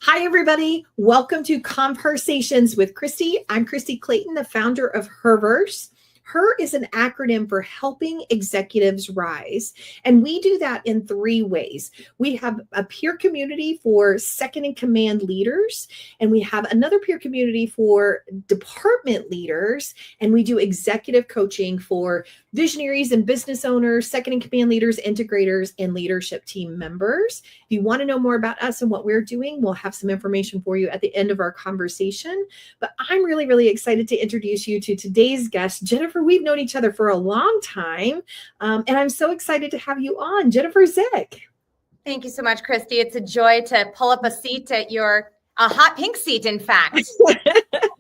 Hi, everybody. Welcome to ConvHERsations with Kristie. I'm Kristie Clayton, the founder of HERverse. HER is an acronym for Helping Executives Rise. And we do that in three ways. We have a peer community for second in command leaders, and we have another peer community for department leaders, and we do executive coaching for visionaries and business owners, second in command leaders, integrators, and leadership team members. If you want to know more about us and what we're doing, we'll have some information for you at the end of our conversation. But I'm really, really excited to introduce you to today's guest, Jennifer. We've known each other for a long time, and I'm so excited to have you on, Jennifer Zick. Thank you so much, Kristie. It's a joy to pull up a seat at your hot pink seat, in fact.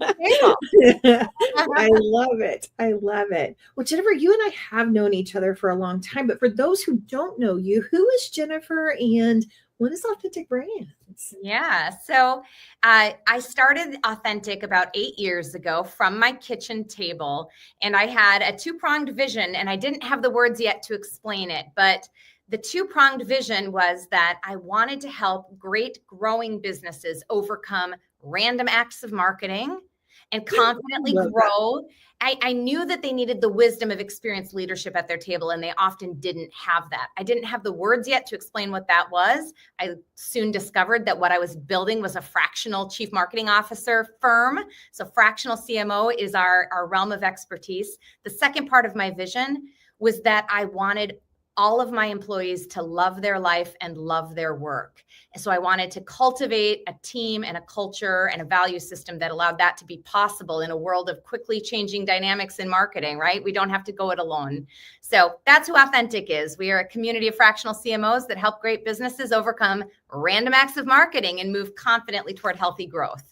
I love it. I love it. Well, Jennifer, you and I have known each other for a long time, but for those who don't know you, who is Jennifer and what is Authentic Brands? Yeah, so I started Authentic about 8 years ago from my kitchen table, and I had a two-pronged vision, and I didn't have the words yet to explain it, but the two-pronged vision was that I wanted to help great growing businesses overcome random acts of marketing and confidently grow. I knew that they needed the wisdom of experienced leadership at their table, and they often didn't have that. I didn't have the words yet to explain what that was. I soon discovered that what I was building was a fractional chief marketing officer firm. So fractional CMO is our realm of expertise. The second part of my vision was that I wanted all of my employees to love their life and love their work. And so I wanted to cultivate a team and a culture and a value system that allowed that to be possible in a world of quickly changing dynamics in marketing, right? We don't have to go it alone. So that's who Authentic is. We are a community of fractional CMOs that help great businesses overcome random acts of marketing and move confidently toward healthy growth.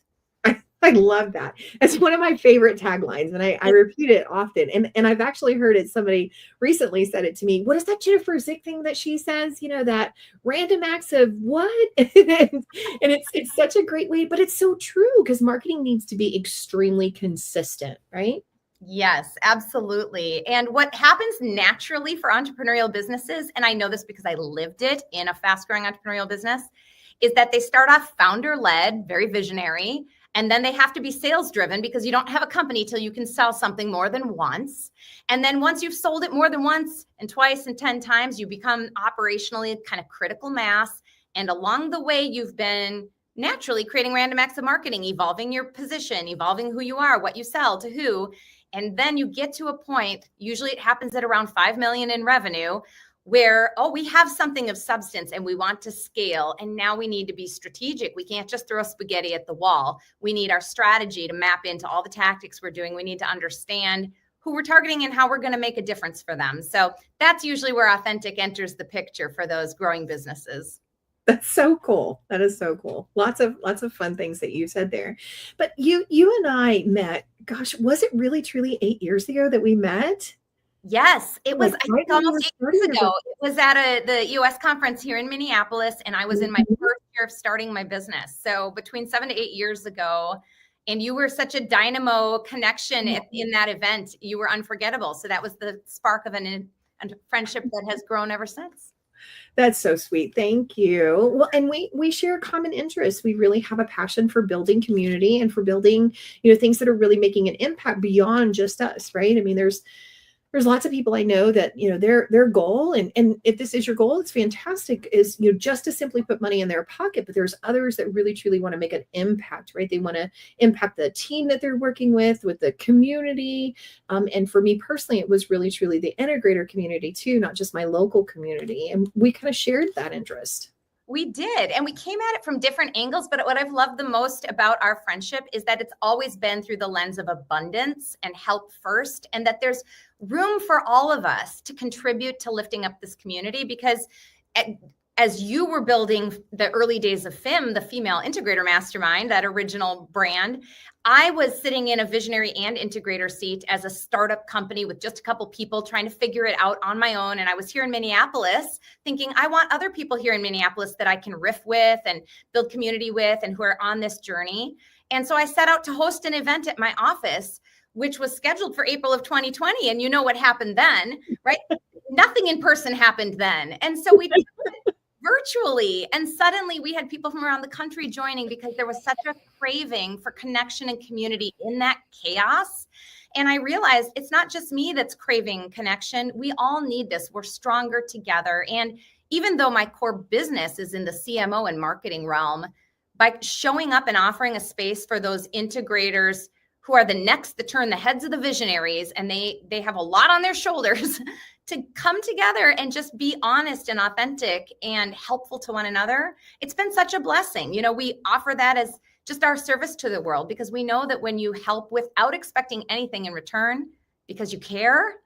I love that. It's one of my favorite taglines, and I repeat it often. And I've actually heard it. Somebody recently said it to me. What is that Jennifer Zick thing that she says? You know, that random acts of what? and it's such a great way, but it's so true because marketing needs to be extremely consistent, right? Yes, absolutely. And what happens naturally for entrepreneurial businesses, and I know this because I lived it in a fast-growing entrepreneurial business, is that they start off founder-led, very visionary. And then they have to be sales driven because you don't have a company till you can sell something more than once. And then once you've sold it more than once and twice and 10 times, you become operationally kind of critical mass. And along the way, you've been naturally creating random acts of marketing, evolving your position, evolving who you are, what you sell to who. And then you get to a point, usually it happens at around 5 million in revenue, where, we have something of substance and we want to scale. And now we need to be strategic. We can't just throw spaghetti at the wall. We need our strategy to map into all the tactics we're doing. We need to understand who we're targeting and how we're going to make a difference for them. So that's usually where Authentic enters the picture for those growing businesses. That's so cool. That is so cool. Lots of fun things that you said there. But you and I met, gosh, was it really truly 8 years ago that we met? Yes, it was, I think, almost 8 years ago. It was at the EOS conference here in Minneapolis, and I was in my first year of starting my business. So between 7 to 8 years ago, and you were such a dynamo connection in that event. You were unforgettable. So that was the spark of a friendship that has grown ever since. That's so sweet. Thank you. Well, and we share common interests. We really have a passion for building community and for building, things that are really making an impact beyond just us, right? I mean, there's lots of people I know that, their goal, and if this is your goal, it's fantastic, is, just to simply put money in their pocket. But there's others that really, truly want to make an impact, right? They want to impact the team that they're working with the community. And for me personally, it was really, truly the integrator community too, not just my local community. And we kind of shared that interest. We did. And we came at it from different angles. But what I've loved the most about our friendship is that it's always been through the lens of abundance and help first, and that there's room for all of us to contribute to lifting up this community. Because as you were building the early days of FIM, the Female Integrator Mastermind, that original brand, I was sitting in a visionary and integrator seat as a startup company with just a couple people trying to figure it out on my own. And I was here in Minneapolis thinking, I want other people here in Minneapolis that I can riff with and build community with and who are on this journey. And so I set out to host an event at my office, which was scheduled for April of 2020. And you know what happened then, right? Nothing in person happened then. And so we virtually. And suddenly we had people from around the country joining because there was such a craving for connection and community in that chaos. And I realized it's not just me that's craving connection. We all need this. We're stronger together. And even though my core business is in the CMO and marketing realm, by showing up and offering a space for those integrators who are the next to turn the heads of the visionaries, and they have a lot on their shoulders to come together and just be honest and authentic and helpful to one another. It's been such a blessing. You know, we offer that as just our service to the world, because we know that when you help without expecting anything in return, because you care,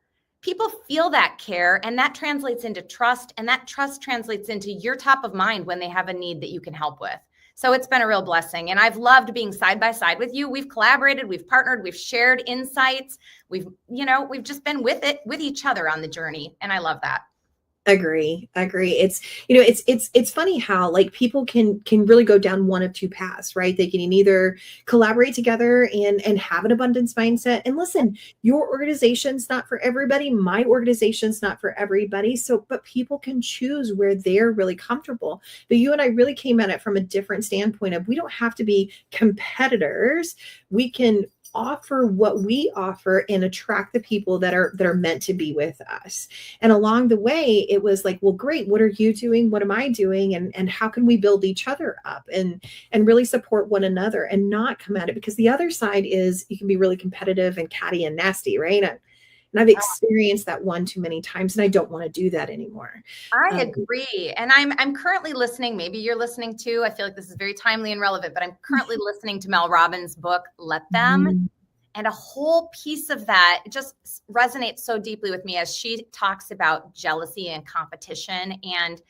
people feel that care, and that translates into trust, and that trust translates into you're top of mind when they have a need that you can help with. So it's been a real blessing. And I've loved being side by side with you. We've collaborated, we've partnered, we've shared insights. We've just been with each other on the journey. And I love that. Agree. It's, it's funny how like people can really go down one of two paths, right? They can either collaborate together and have an abundance mindset. And listen, your organization's not for everybody. My organization's not for everybody. So, but people can choose where they're really comfortable. But you and I really came at it from a different standpoint of we don't have to be competitors. We can offer what we offer and attract the people that are meant to be with us. And along the way, it was like, well, great. What are you doing? What am I doing? And how can we build each other up and really support one another and not come at it? Because the other side is you can be really competitive and catty and nasty, right? And I've experienced that one too many times, and I don't want to do that anymore. I agree. And I'm currently listening, maybe you're listening too. I feel like this is very timely and relevant, but I'm currently listening to Mel Robbins' book, Let Them. And a whole piece of that just resonates so deeply with me as she talks about jealousy and competition and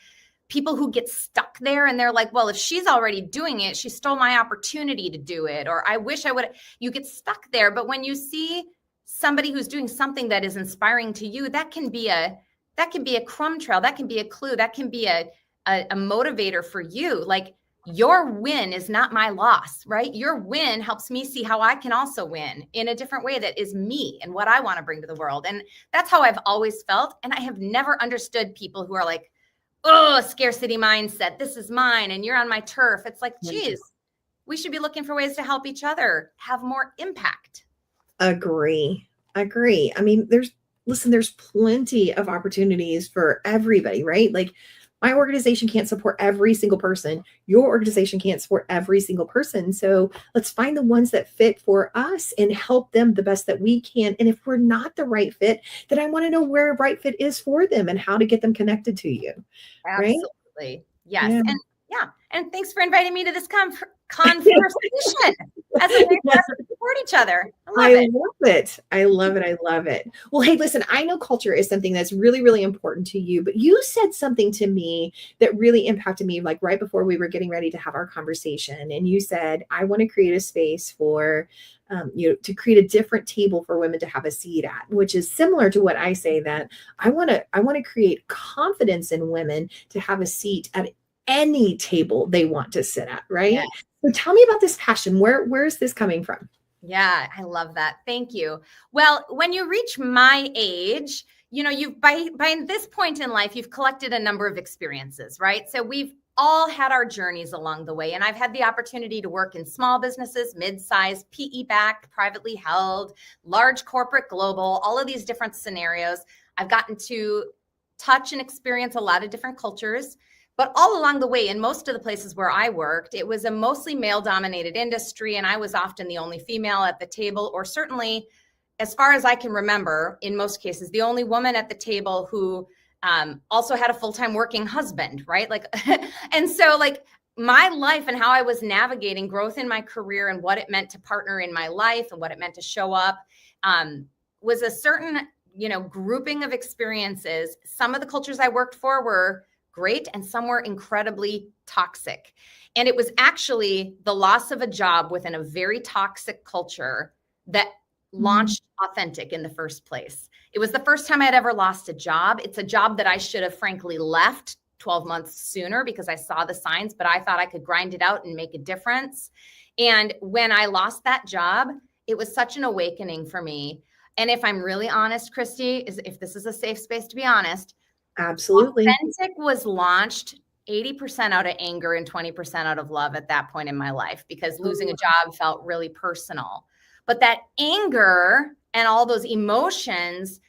people who get stuck there. And they're like, well, if she's already doing it, she stole my opportunity to do it. Or I wish I would. You get stuck there. But when you see somebody who's doing something that is inspiring to you, that can be a crumb trail. That can be a clue. That can be a motivator for you. Like, your win is not my loss, right? Your win helps me see how I can also win in a different way that is me and what I want to bring to the world. And that's how I've always felt. And I have never understood people who are like, oh, scarcity mindset. This is mine and you're on my turf. It's like, geez, we should be looking for ways to help each other have more impact. Agree. I mean, there's plenty of opportunities for everybody, right? Like, my organization can't support every single person. Your organization can't support every single person. So let's find the ones that fit for us and help them the best that we can. And if we're not the right fit, then I want to know where a right fit is for them and how to get them connected to you. Absolutely. Right? Yes. Yeah. And thanks for inviting me to this ConvHERsation as a way for us to support each other. I love it. Well, hey, listen, I know culture is something that's really, really important to you, but you said something to me that really impacted me, like right before we were getting ready to have our conversation. And you said, I want to create a space for to create a different table for women to have a seat at, which is similar to what I say, that I want to create confidence in women to have a seat at any table they want to sit at, right? Yeah. So tell me about this passion. Where is this coming from? Yeah, I love that. Thank you. Well, when you reach my age, you've by this point in life, you've collected a number of experiences, right? So we've all had our journeys along the way. And I've had the opportunity to work in small businesses, mid-sized, PE-backed, privately held, large corporate, global, all of these different scenarios. I've gotten to touch and experience a lot of different cultures. But all along the way, in most of the places where I worked, it was a mostly male-dominated industry, and I was often the only female at the table, or certainly, as far as I can remember, in most cases, the only woman at the table who also had a full-time working husband, right? And so my life and how I was navigating growth in my career and what it meant to partner in my life and what it meant to show up was a certain, grouping of experiences. Some of the cultures I worked for were great, and some were incredibly toxic. And it was actually the loss of a job within a very toxic culture that launched Authentic in the first place. It was the first time I had ever lost a job. It's a job that I should have frankly left 12 months sooner because I saw the signs, but I thought I could grind it out and make a difference. And when I lost that job, it was such an awakening for me. And if I'm really honest, Kristie, if this is a safe space to be honest, absolutely. Authentic was launched 80% out of anger and 20% out of love at that point in my life, because losing a job felt really personal. But that anger and all those emotions,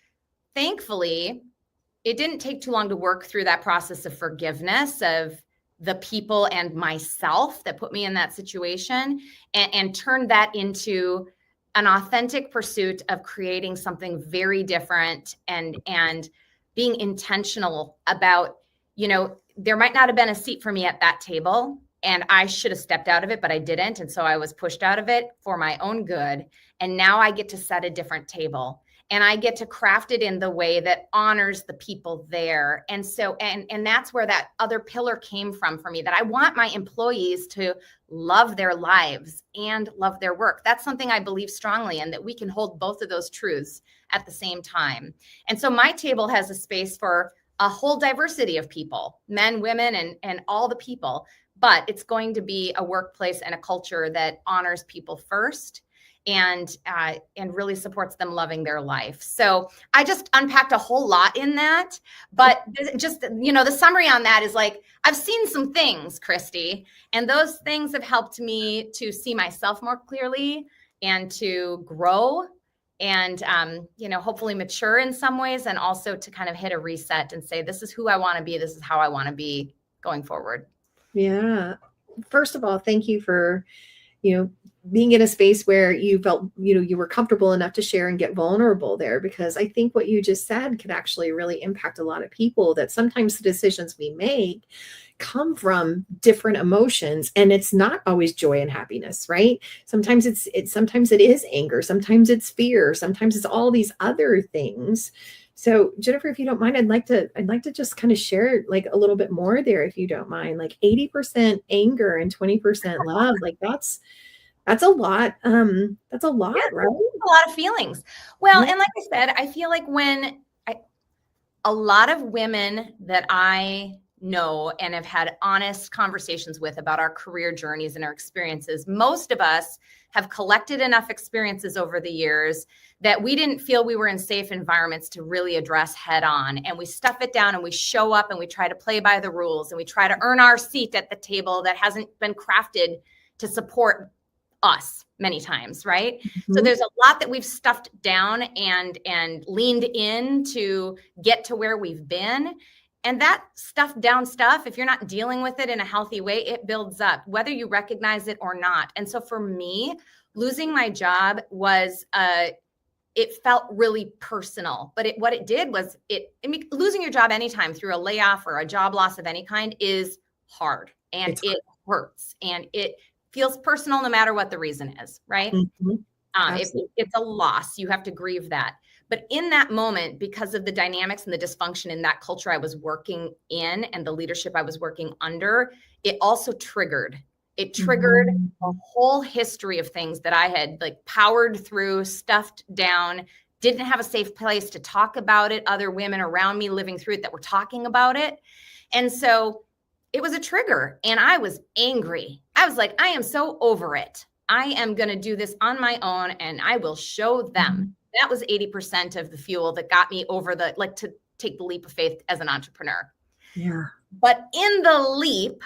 thankfully, it didn't take too long to work through that process of forgiveness of the people and myself that put me in that situation, and turn that into an authentic pursuit of creating something very different, and being intentional about, there might not have been a seat for me at that table, and I should have stepped out of it, but I didn't. And so I was pushed out of it for my own good. And now I get to set a different table, and I get to craft it in the way that honors the people there. And so, and that's where that other pillar came from for me, that I want my employees to love their lives and love their work. That's something I believe strongly in, that we can hold both of those truths at the same time. And so my table has a space for a whole diversity of people, men, women, and all the people, but it's going to be a workplace and a culture that honors people first, and really supports them loving their life. So I just unpacked a whole lot in that, but just, the summary on that is like, I've seen some things, Kristie, and those things have helped me to see myself more clearly and to grow and, hopefully mature in some ways, and also to kind of hit a reset and say, this is who I want to be. This is how I want to be going forward. Yeah. First of all, thank you for, being in a space where you felt, you were comfortable enough to share and get vulnerable there, because I think what you just said could actually really impact a lot of people, that sometimes the decisions we make come from different emotions, and it's not always joy and happiness, right? Sometimes sometimes it is anger, sometimes it's fear, sometimes it's all these other things. So Jennifer, if you don't mind, I'd like to just kind of share like a little bit more there, if you don't mind. Like 80% anger and 20% love, like that's a lot. That's a lot, Yeah, right? a lot of feelings. Well, Yeah. and like I said, I feel like a lot of women that I know and have had honest conversations with about our career journeys and our experiences, most of us have collected enough experiences over the years that we didn't feel we were in safe environments to really address head on. And we stuff it down, and we show up, and we try to play by the rules, and we try to earn our seat at the table that hasn't been crafted to support us many times, right? Mm-hmm. So there's a lot that we've stuffed down and leaned in to get to where we've been. And that stuffed down stuff, if you're not dealing with it in a healthy way, it builds up, whether you recognize it or not. And so for me, losing my job was, it felt really personal, but what it did was losing your job anytime through a layoff or a job loss of any kind is hard, and it hurts, and it feels personal no matter what the reason is, right? Mm-hmm. It's a loss. You have to grieve that. But in that moment, because of the dynamics and the dysfunction in that culture I was working in and the leadership I was working under, it also triggered. It triggered a whole history of things that I had like powered through, stuffed down, didn't have a safe place to talk about it. Other women around me living through it that were talking about it. And so it was a trigger, and I was angry. I was like, I am so over it. I am going to do this on my own, and I will show them. That was 80% of the fuel that got me over to take the leap of faith as an entrepreneur. Yeah. But in the leap,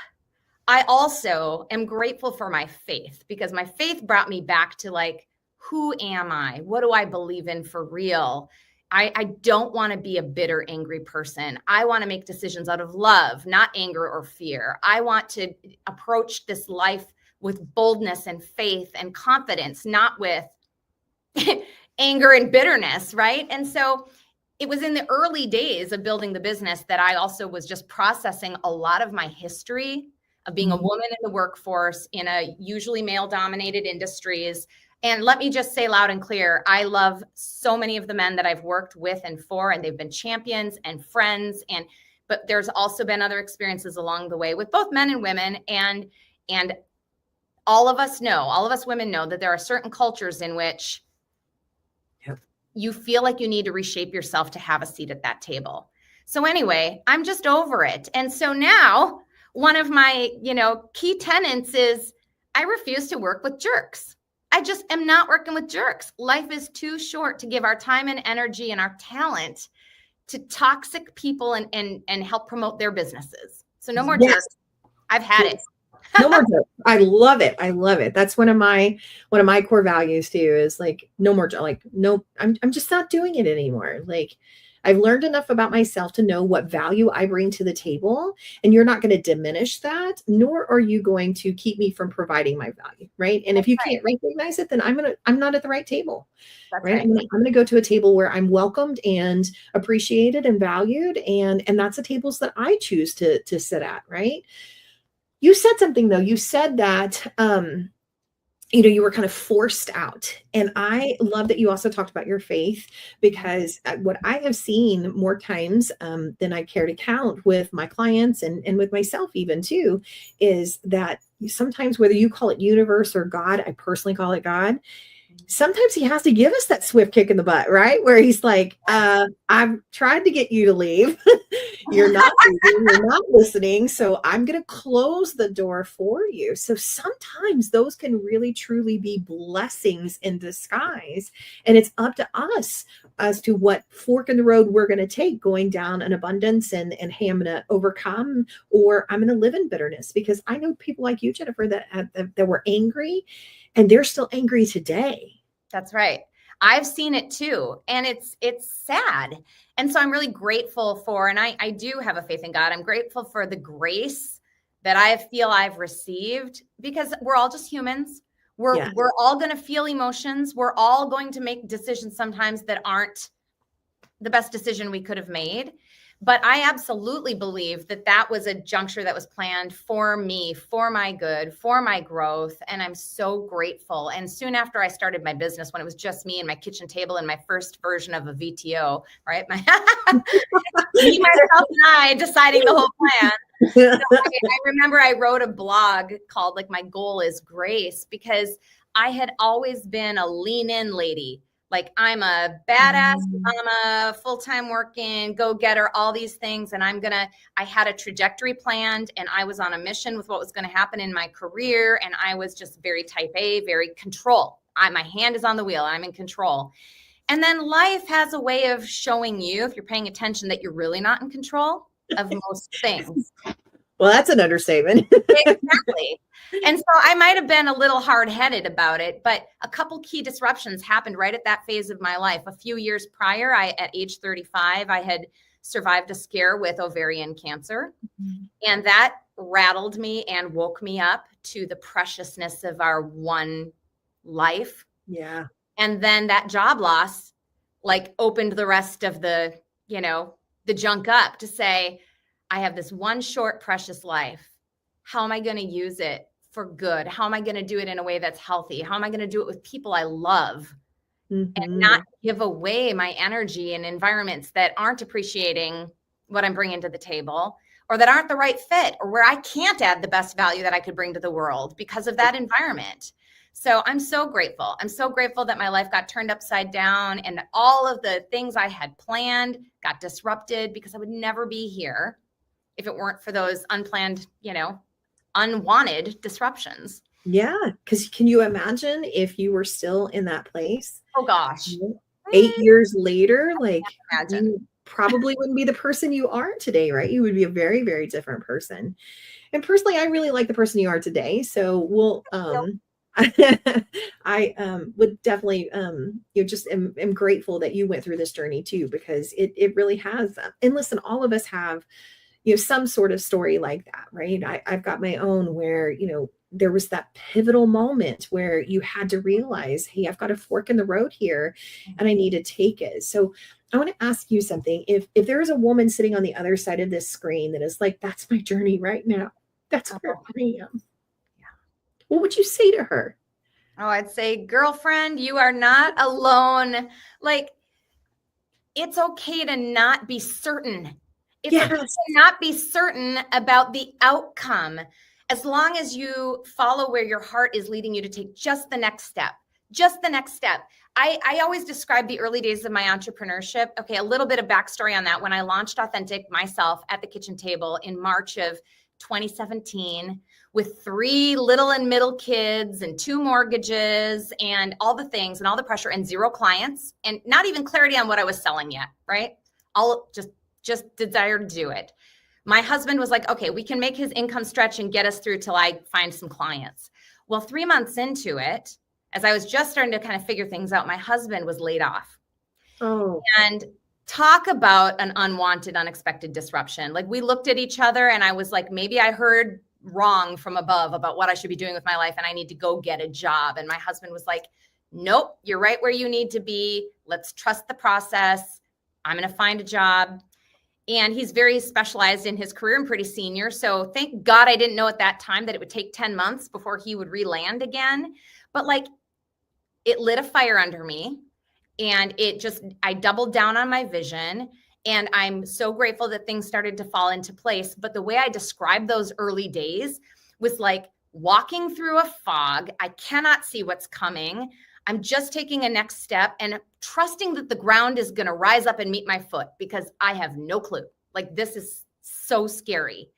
I also am grateful for my faith, because my faith brought me back to like, who am I? What do I believe in for real? I don't want to be a bitter, angry person. I want to make decisions out of love, not anger or fear. I want to approach this life with boldness and faith and confidence, not with anger and bitterness, right? And so it was in the early days of building the business that I also was just processing a lot of my history of being a woman in the workforce in a usually male-dominated industries. And let me just say loud and clear, I love so many of the men that I've worked with and for, and they've been champions and friends. But there's also been other experiences along the way with both men and women. And all of us women know that there are certain cultures in which you feel like you need to reshape yourself to have a seat at that table. So anyway, I'm just over it. And so now one of my, key tenets is I refuse to work with jerks. I just am not working with jerks. Life is too short to give our time and energy and our talent to toxic people and help promote their businesses. So no more Yes. jerks. I've had it. No more jokes. I love it. I love it. That's one of my core values too, is like no more like no, I'm just not doing it anymore. Like I've learned enough about myself to know what value I bring to the table, and you're not going to diminish that, nor are you going to keep me from providing my value, right? And if you can't recognize it, then I'm not at the right table. That's right. I'm gonna go to a table where I'm welcomed and appreciated and valued, and that's the tables that I choose to sit at, right? You said something though. You said that you were kind of forced out. And I love that you also talked about your faith, because what I have seen more times than I care to count with my clients and with myself even too, is that sometimes, whether you call it universe or God, I personally call it God, sometimes he has to give us that swift kick in the butt, right? Where he's like, I've tried to get you to leave. You're not leaving, you're not listening. So I'm going to close the door for you. So sometimes those can really, truly be blessings in disguise. And it's up to us as to what fork in the road we're going to take, going down an abundance and hey, I'm going to overcome, or I'm going to live in bitterness. Because I know people like you, Jennifer, that were angry, and they're still angry today. That's right. I've seen it too. And it's sad. And so I'm really grateful for, and I do have a faith in God. I'm grateful for the grace that I feel I've received, because we're all just humans. We're all going to feel emotions. We're all going to make decisions sometimes that aren't the best decision we could have made. But I absolutely believe that was a juncture that was planned for me, for my good, for my growth. And I'm so grateful. And soon after I started my business, when it was just me and my kitchen table and my first version of a VTO, right? Me, myself, and I deciding the whole plan. So I remember I wrote a blog called like My Goal is Grace, because I had always been a lean in lady. Like, I'm a badass mama, full-time working, go-getter, all these things. And I had a trajectory planned, and I was on a mission with what was going to happen in my career. And I was just very type A, very control. My hand is on the wheel. I'm in control. And then life has a way of showing you, if you're paying attention, that you're really not in control of most things. Well, that's an understatement. Exactly. And so I might have been a little hard-headed about it, but a couple key disruptions happened right at that phase of my life. A few years prior, at age 35, I had survived a scare with ovarian cancer. And that rattled me and woke me up to the preciousness of our one life. Yeah. And then that job loss, like, opened the rest of the junk up to say, I have this one short, precious life. How am I going to use it for good? How am I going to do it in a way that's healthy? How am I going to do it with people I love and not give away my energy in environments that aren't appreciating what I'm bringing to the table, or that aren't the right fit, or where I can't add the best value that I could bring to the world because of that environment? So I'm so grateful. I'm so grateful that my life got turned upside down, and all of the things I had planned got disrupted, because I would never be here if it weren't for those unplanned, unwanted disruptions. Yeah. Because can you imagine if you were still in that place? Oh gosh. 8 years later, like, you probably wouldn't be the person you are today, right? You would be a very, very different person. And personally, I really like the person you are today. So we'll, I would definitely, just am grateful that you went through this journey too, because it really has. And listen, all of us have, some sort of story like that, right? I've got my own where, there was that pivotal moment where you had to realize, hey, I've got a fork in the road here and I need to take it. So I want to ask you something. If there is a woman sitting on the other side of this screen that is like, that's my journey right now, that's where I am, what would you say to her? Oh, I'd say, girlfriend, you are not alone. Like, it's okay to not be certain. It's okay to not be certain about the outcome, as long as you follow where your heart is leading you to take just the next step. Just the next step. I always describe the early days of my entrepreneurship. Okay, a little bit of backstory on that. When I launched Authentic myself at the kitchen table in March of 2017, with 3 little and middle kids and 2 mortgages and all the things and all the pressure and 0 clients and not even clarity on what I was selling yet, right? All just desire to do it. My husband was like, okay, we can make his income stretch and get us through till I find some clients. Well, 3 months into it, as I was just starting to kind of figure things out, my husband was laid off. Oh, and talk about an unwanted, unexpected disruption. Like, we looked at each other and I was like, maybe I heard wrong from above about what I should be doing with my life and I need to go get a job. And my husband was like, nope, you're right where you need to be. Let's trust the process. I'm going to find a job. And he's very specialized in his career and pretty senior. So thank God I didn't know at that time that it would take 10 months before he would re-land again. But like, it lit a fire under me. And I doubled down on my vision, and I'm so grateful that things started to fall into place. But the way I described those early days was like walking through a fog. I cannot see what's coming. I'm just taking a next step and trusting that the ground is going to rise up and meet my foot because I have no clue. Like, this is so scary.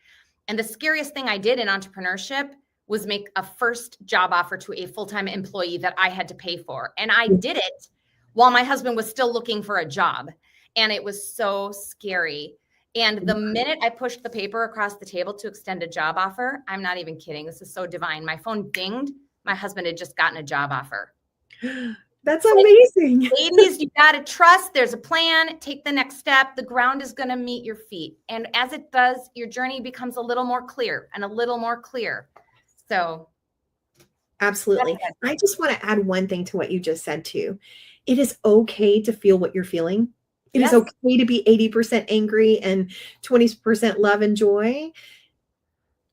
And the scariest thing I did in entrepreneurship was make a first job offer to a full-time employee that I had to pay for. And I did it while my husband was still looking for a job. And it was so scary. And the minute I pushed the paper across the table to extend a job offer, I'm not even kidding. This is so divine. My phone dinged. My husband had just gotten a job offer. That's amazing. Ladies, you got to trust. There's a plan. Take the next step. The ground is going to meet your feet. And as it does, your journey becomes a little more clear and a little more clear. So. Absolutely. I just want to add one thing to what you just said too. It is okay to feel what you're feeling. It is okay to be 80% angry and 20% love and joy,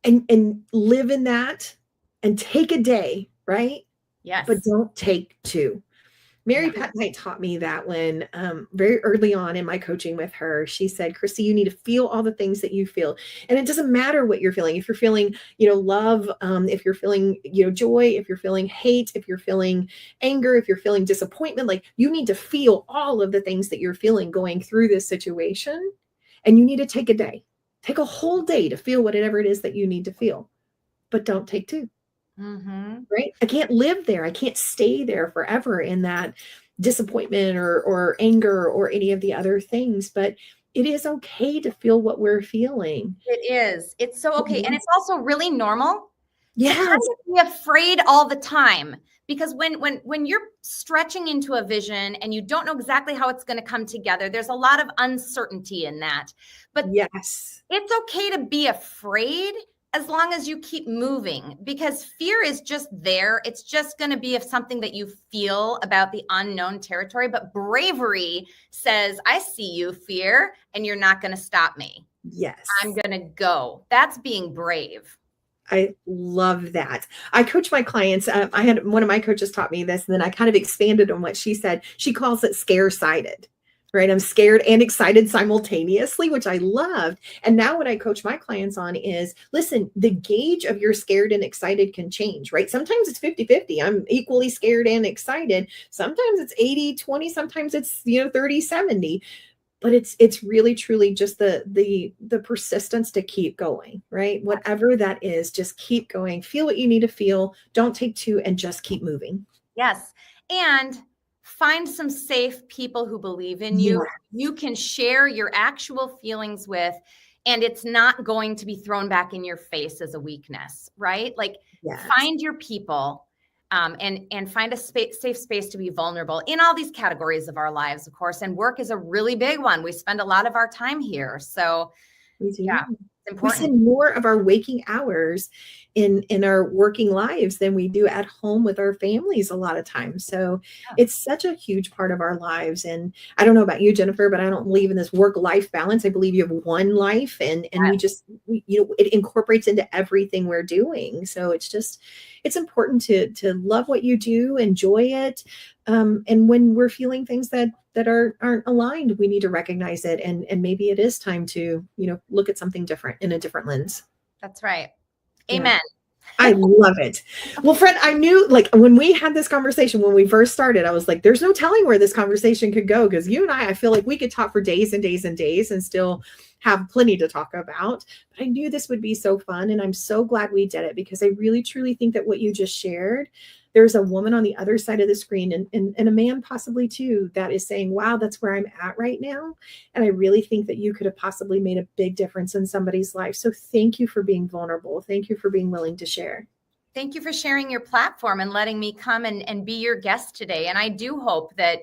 and live in that and take a day, right? Yes. But don't take two. Mary Pat Knight taught me that when very early on in my coaching with her, she said, Kristie, you need to feel all the things that you feel. And it doesn't matter what you're feeling. If you're feeling, love, if you're feeling, joy, if you're feeling hate, if you're feeling anger, if you're feeling disappointment, like, you need to feel all of the things that you're feeling going through this situation. And you need to take a day, take a whole day to feel whatever it is that you need to feel, but don't take two. Mm-hmm. Right? I can't live there. I can't stay there forever in that disappointment or anger or any of the other things. But it is okay to feel what we're feeling. It is. It's so okay. And it's also really normal. Yes. To kind of be afraid all the time. Because when you're stretching into a vision and you don't know exactly how it's going to come together, there's a lot of uncertainty in that. But yes, it's okay to be afraid as long as you keep moving, because fear is just there. It's just going to be something that you feel about the unknown territory. But bravery says, I see you, fear, and you're not going to stop me. Yes. I'm going to go. That's being brave. I love that. I coach my clients. I had one of my coaches taught me this, and then I kind of expanded on what she said. She calls it scare-sided. Right? I'm scared and excited simultaneously, which I loved. And now what I coach my clients on is, listen, the gauge of your scared and excited can change, right? Sometimes it's 50-50. I'm equally scared and excited. Sometimes it's 80-20. Sometimes it's, 30-70. But it's really, truly just the persistence to keep going, right? Whatever that is, just keep going. Feel what you need to feel. Don't take two, and just keep moving. Yes. And find some safe people who believe in you. Yes. You can share your actual feelings with, and it's not going to be thrown back in your face as a weakness, right? Like, yes. Find your people and find a safe space to be vulnerable in all these categories of our lives, of course. And work is a really big one. We spend a lot of our time here. So yeah, it's important. We spend more of our waking hours in our working lives than we do at home with our families a lot of times. So it's such a huge part of our lives. And I don't know about you, Jennifer, but I don't believe in this work-life balance. I believe you have one life, and it incorporates into everything we're doing. So it's important to love what you do, enjoy it. And when we're feeling things that aren't aligned, we need to recognize it. And maybe it is time to, look at something different in a different lens. That's right. Amen. I love it. Well, friend, I knew, like, when we had this conversation, when we first started, I was like, there's no telling where this conversation could go. Because you and I feel like we could talk for days and days and days and still have plenty to talk about. But I knew this would be so fun, and I'm so glad we did it, because I really, truly think that what you just shared, there's a woman on the other side of the screen, and a man possibly too, that is saying, wow, that's where I'm at right now. And I really think that you could have possibly made a big difference in somebody's life. So thank you for being vulnerable. Thank you for being willing to share. Thank you for sharing your platform and letting me come and be your guest today. And I do hope that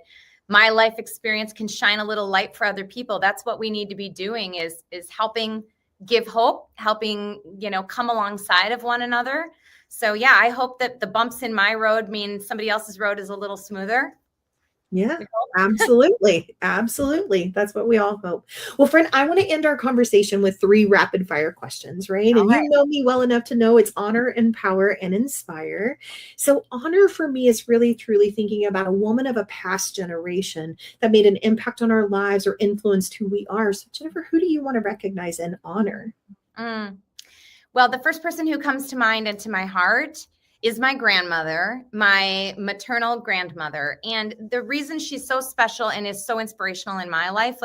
my life experience can shine a little light for other people. That's what we need to be doing, is helping give hope, helping, come alongside of one another. So yeah, I hope that the bumps in my road mean somebody else's road is a little smoother. Yeah, absolutely. Absolutely. That's what we all hope. Well, friend, I want to end our conversation with 3 rapid fire questions, right? And you know me well enough to know it's honor, empower, and inspire. So honor for me is really, truly thinking about a woman of a past generation that made an impact on our lives or influenced who we are. So Jennifer, who do you want to recognize and honor? Well, the first person who comes to mind and to my heart is my grandmother, my maternal grandmother. And the reason she's so special and is so inspirational in my life,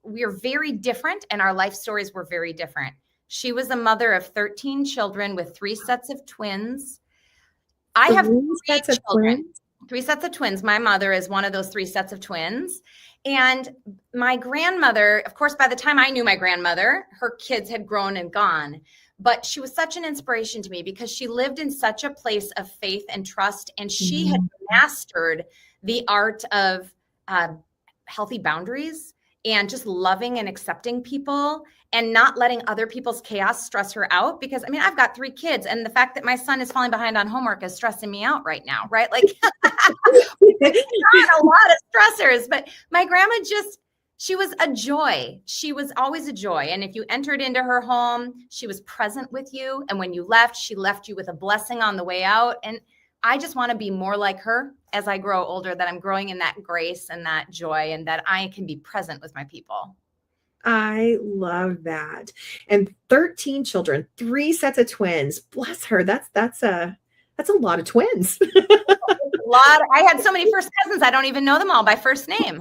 we're very different, and our life stories were very different. She was a mother of 13 children with 3 sets of twins. I have 3 sets of children. 3 sets of twins. My mother is one of those 3 sets of twins. And my grandmother, of course, by the time I knew my grandmother, her kids had grown and gone. But she was such an inspiration to me because she lived in such a place of faith and trust. And she had mastered the art of healthy boundaries and just loving and accepting people and not letting other people's chaos stress her out. Because I've got 3 kids, and the fact that my son is falling behind on homework is stressing me out right now, right? Like not a lot of stressors, but my grandma she was a joy. She was always a joy. And if you entered into her home, she was present with you. And when you left, she left you with a blessing on the way out. And I just want to be more like her as I grow older, that I'm growing in that grace and that joy, and that I can be present with my people. I love that. And 13 children, 3 sets of twins. Bless her. That's a lot of twins. I had so many first cousins, I don't even know them all by first name.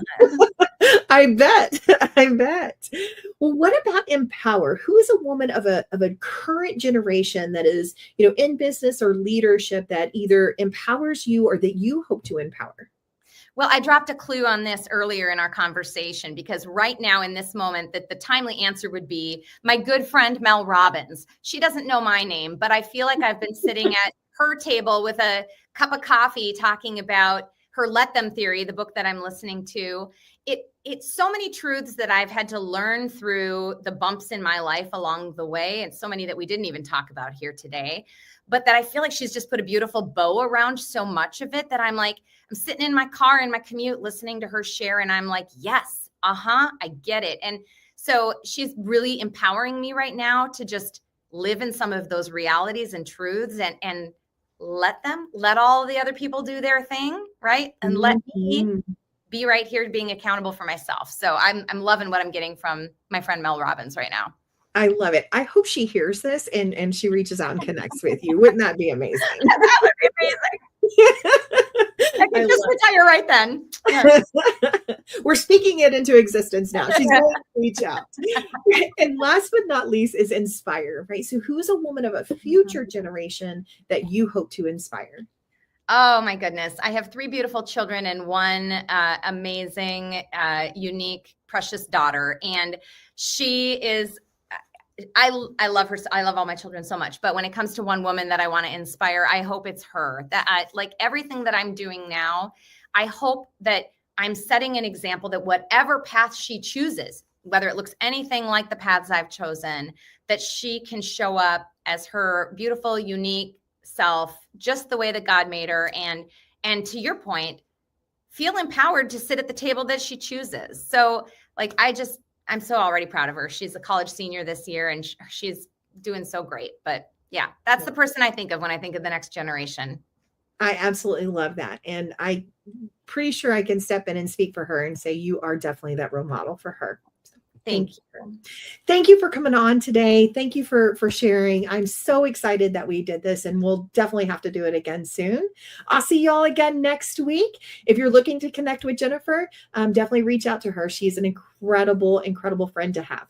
I bet. Well, what about empower? Who is a woman of a current generation that is, in business or leadership that either empowers you or that you hope to empower? Well, I dropped a clue on this earlier in our conversation, because right now in this moment that the timely answer would be my good friend, Mel Robbins. She doesn't know my name, but I feel like I've been sitting at her table with a cup of coffee talking about her Let Them theory, the book that I'm listening to. It's so many truths that I've had to learn through the bumps in my life along the way, and so many that we didn't even talk about here today, but that I feel like she's just put a beautiful bow around so much of it that I'm sitting in my car in my commute listening to her share, and I'm like, yes, I get it. And so she's really empowering me right now to just live in some of those realities and truths, and let all the other people do their thing, right? And let me be right here being accountable for myself. So I'm loving what I'm getting from my friend Mel Robbins right now. I love it. I hope she hears this and she reaches out and connects with you. Wouldn't that be amazing? That would be amazing. I can just retire right then. Yeah. We're speaking it into existence now. She's going to reach out. And last but not least is inspire, right? So who's a woman of a future generation that you hope to inspire? Oh my goodness. I have 3 beautiful children and 1 amazing, unique, precious daughter. And she is, I love her. I love all my children so much. But when it comes to one woman that I want to inspire, I hope it's her. That like everything that I'm doing now, I hope that I'm setting an example that whatever path she chooses, whether it looks anything like the paths I've chosen, that she can show up as her beautiful, unique self, just the way that God made her. And to your point, feel empowered to sit at the table that she chooses. So I'm so already proud of her. She's a college senior this year, and she's doing so great. But yeah, that's the person I think of when I think of the next generation. I absolutely love that. And I'm pretty sure I can step in and speak for her and say, you are definitely that role model for her. Thank you. Thank you for coming on today. Thank you for sharing. I'm so excited that we did this, and we'll definitely have to do it again soon. I'll see y'all again next week. If you're looking to connect with Jennifer, definitely reach out to her. She's an incredible, incredible friend to have.